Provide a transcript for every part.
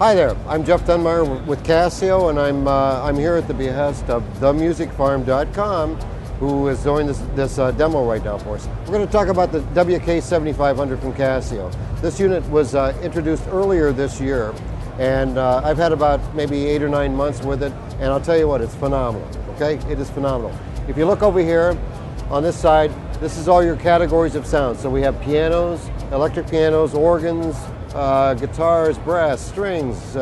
Hi there, I'm Jeff Dunmeyer with Casio, and I'm here at the behest of themusicfarm.com, who is doing this demo right now for us. We're going to talk about the WK7500 from Casio. This unit was introduced earlier this year, and I've had about maybe 8 or 9 months with it, and I'll tell you what, it's phenomenal, okay? It is phenomenal. If you look over here on this side, this is all your categories of sound. So we have pianos, electric pianos, organs, guitars, brass, strings,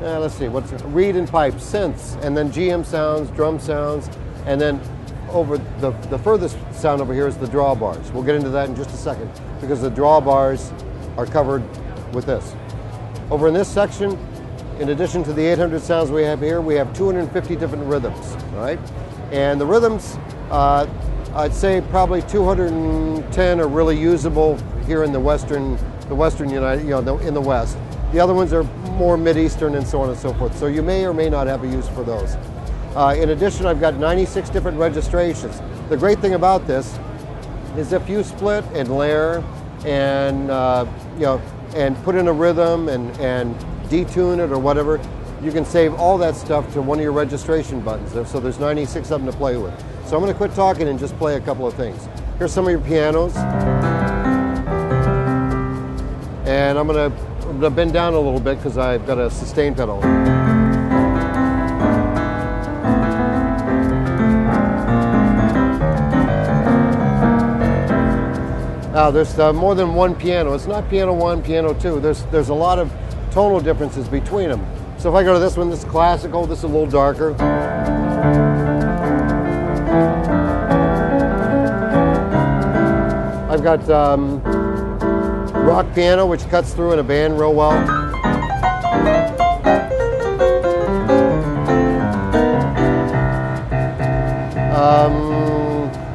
let's see, reed and pipe, synths, and then GM sounds, drum sounds, and then over the furthest sound over here is the drawbars. We'll get into that in just a second because the drawbars are covered with this. Over in this section, in addition to the 800 sounds we have here, we have 250 different rhythms, all right? And the rhythms, I'd say probably 210 are really usable here in the Western United, in the West. The other ones are more Mid-Eastern and so on and so forth. So you may or may not have a use for those. In addition, I've got 96 different registrations. The great thing about this is if you split and layer and and put in a rhythm and detune it or whatever, you can save all that stuff to one of your registration buttons. So there's 96 of them to play with. So I'm going to quit talking and just play a couple of things. Here's some of your pianos. And I'm going to bend down a little bit because I've got a sustain pedal. Now there's more than one piano. It's not piano 1, piano 2. There's a lot of tonal differences between them. So if I go to this one, this is classical, this is a little darker. I've got rock piano, which cuts through in a band real well.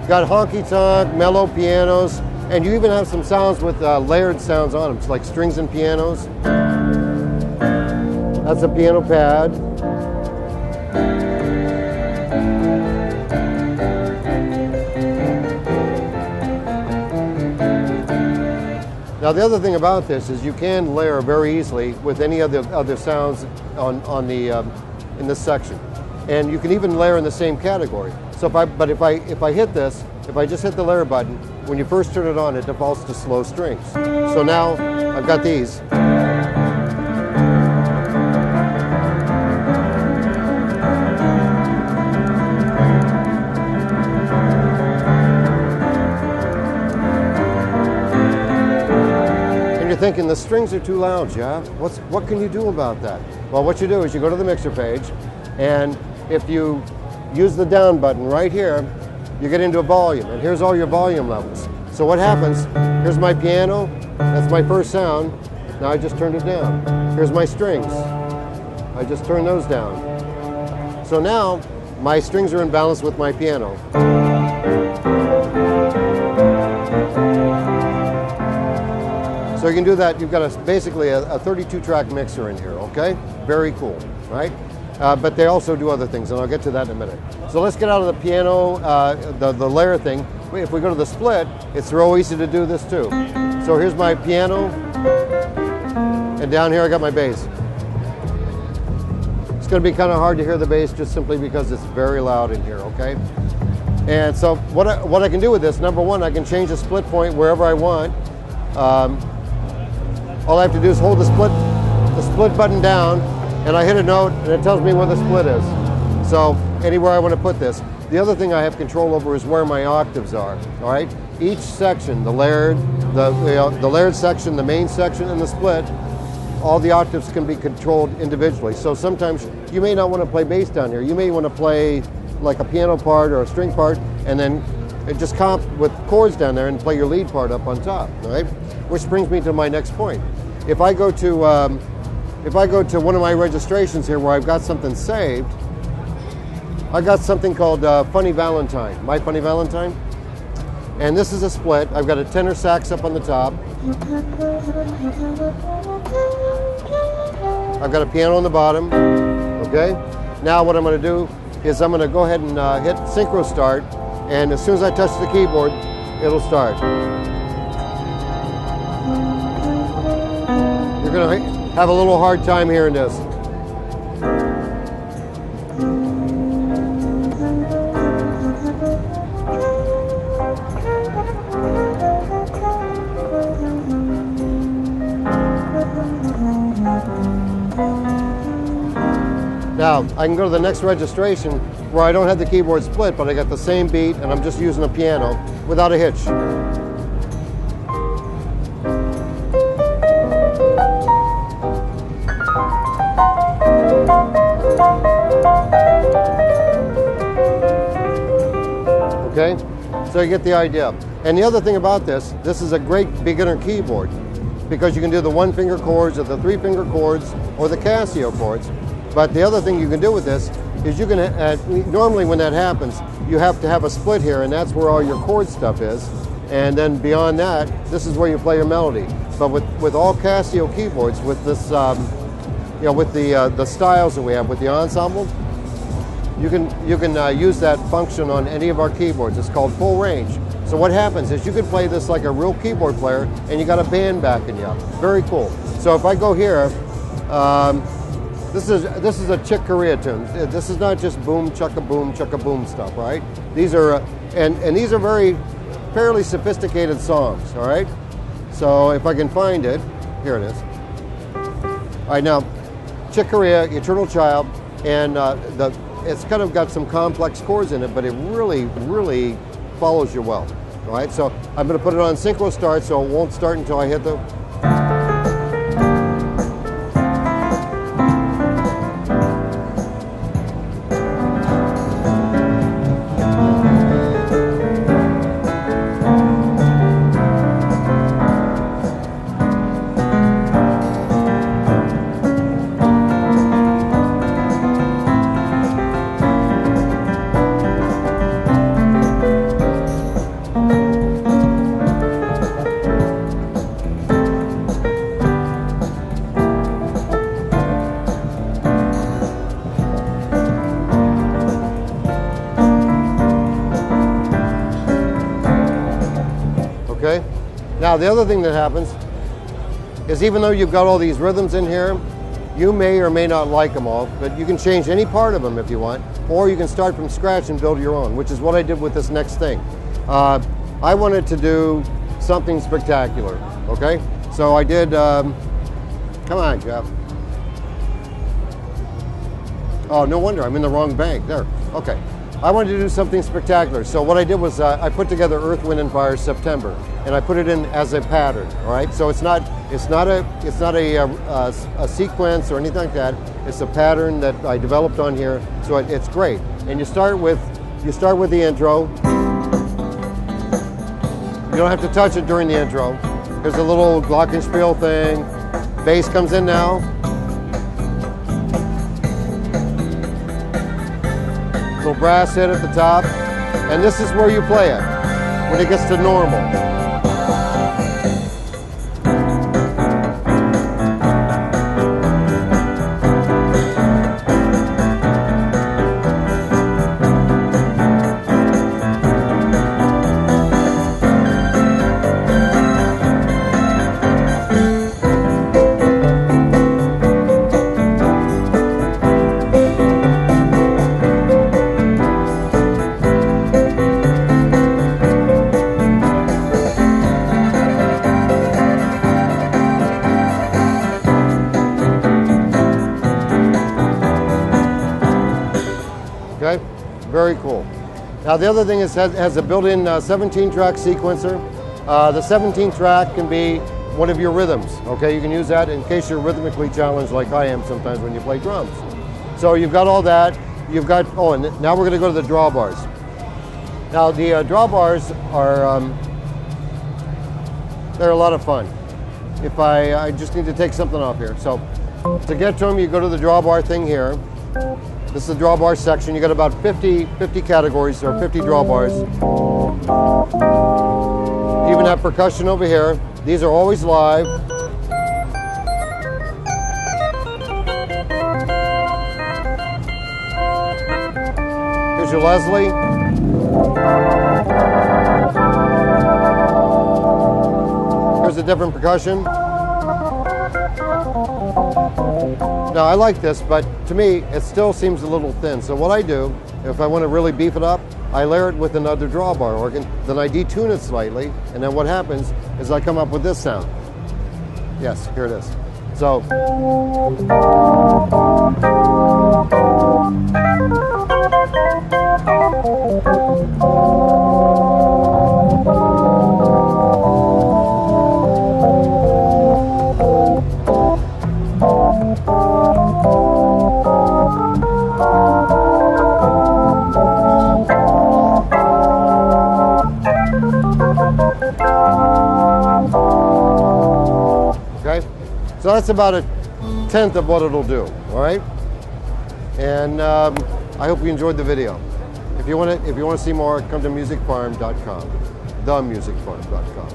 Got honky-tonk, mellow pianos, and you even have some sounds with layered sounds on them, it's like strings and pianos. That's a piano pad. Now the other thing about this is you can layer very easily with any other sounds on the in this section, and you can even layer in the same category. So if I hit this, if I just hit the layer button, when you first turn it on, it defaults to slow strings. So now I've got these. Thinking the strings are too loud, Jeff. What can you do about that? Well, what you do is you go to the mixer page, and if you use the down button right here, you get into a volume, and here's all your volume levels. So what happens, here's my piano, that's my first sound, now I just turned it down. Here's my strings, I just turned those down. So now, my strings are in balance with my piano. So you can do that. You've got basically a 32-track mixer in here, okay? Very cool, right? But they also do other things, and I'll get to that in a minute. So let's get out of the piano, the layer thing. If we go to the split, it's real easy to do this too. So here's my piano, and down here I got my bass. It's going to be kind of hard to hear the bass just simply because it's very loud in here, okay? And so what I can do with this, number one, I can change the split point wherever I want. All I have to do is hold the split button down, and I hit a note, and it tells me where the split is. So anywhere I want to put this. The other thing I have control over is where my octaves are. All right. Each section, the layered section, the main section, and the split, all the octaves can be controlled individually. So sometimes you may not want to play bass down here. You may want to play like a piano part or a string part, and then just comp with chords down there and play your lead part up on top. All right. Which brings me to my next point. If I go to one of my registrations here where I've got something saved, I got something called Funny Valentine, My Funny Valentine, and this is a split. I've got a tenor sax up on the top. I've got a piano on the bottom. Okay. Now what I'm going to do is I'm going to go ahead and hit synchro start, and as soon as I touch the keyboard, it'll start. have a little hard time hearing this. Now, I can go to the next registration where I don't have the keyboard split, but I got the same beat and I'm just using a piano without a hitch. Okay, so you get the idea. And the other thing about this is a great beginner keyboard because you can do the 1-finger chords or the 3-finger chords or the Casio chords. But the other thing you can do with this is you can, normally when that happens, you have to have a split here, and that's where all your chord stuff is. And then beyond that, this is where you play your melody. But with all Casio keyboards, with this, you know, with the styles that we have, with the ensemble, you can use that function on any of our keyboards. It's called full range. So what happens is you can play this like a real keyboard player, and you got a band backing you up. Very cool. So if I go here, this is a Chick Corea tune. This is not just boom chugga boom stuff, right? These are and these are fairly sophisticated songs, all right? So if I can find it, here it is. All right, now Chick Corea, Eternal Child, and it's kind of got some complex chords in it, but it really follows you well. All right, so I'm going to put it on synchro start, so it won't start until I hit the. Okay? Now the other thing that happens is even though you've got all these rhythms in here, you may or may not like them all, but you can change any part of them if you want, or you can start from scratch and build your own, which is what I did with this next thing. I wanted to do something spectacular, okay? So I did, come on, Jeff. Oh, no wonder, I'm in the wrong bank, there, okay. I wanted to do something spectacular. So what I did was I put together Earth, Wind and Fire September, and I put it in as a pattern. All right, so it's not a sequence or anything like that. It's a pattern that I developed on here, so it's great. And you start with the intro. You don't have to touch it during the intro. There's a little glockenspiel thing. Bass comes in now. Little brass hit at the top, and this is where you play it when it gets to normal. Okay, very cool. Now the other thing is has a built-in 17-track sequencer. The 17th track can be one of your rhythms. Okay, you can use that in case you're rhythmically challenged, like I am sometimes when you play drums. So you've got all that. You've got and now we're going to go to the drawbars. Now the drawbars are they're a lot of fun. If I just need to take something off here. So to get to them, you go to the drawbar thing here. This is the drawbar section. You got about 50 categories or 50 drawbars. You even have percussion over here. These are always live. Here's your Leslie. Here's a different percussion. Now I like this, but to me, it still seems a little thin. So what I do, if I want to really beef it up, I layer it with another drawbar organ, then I detune it slightly, and then what happens is I come up with this sound. Yes, here it is. So. Okay, so that's about a tenth of what it'll do. All right, and I hope you enjoyed the video. If you want to see more, come to musicfarm.com, themusicfarm.com.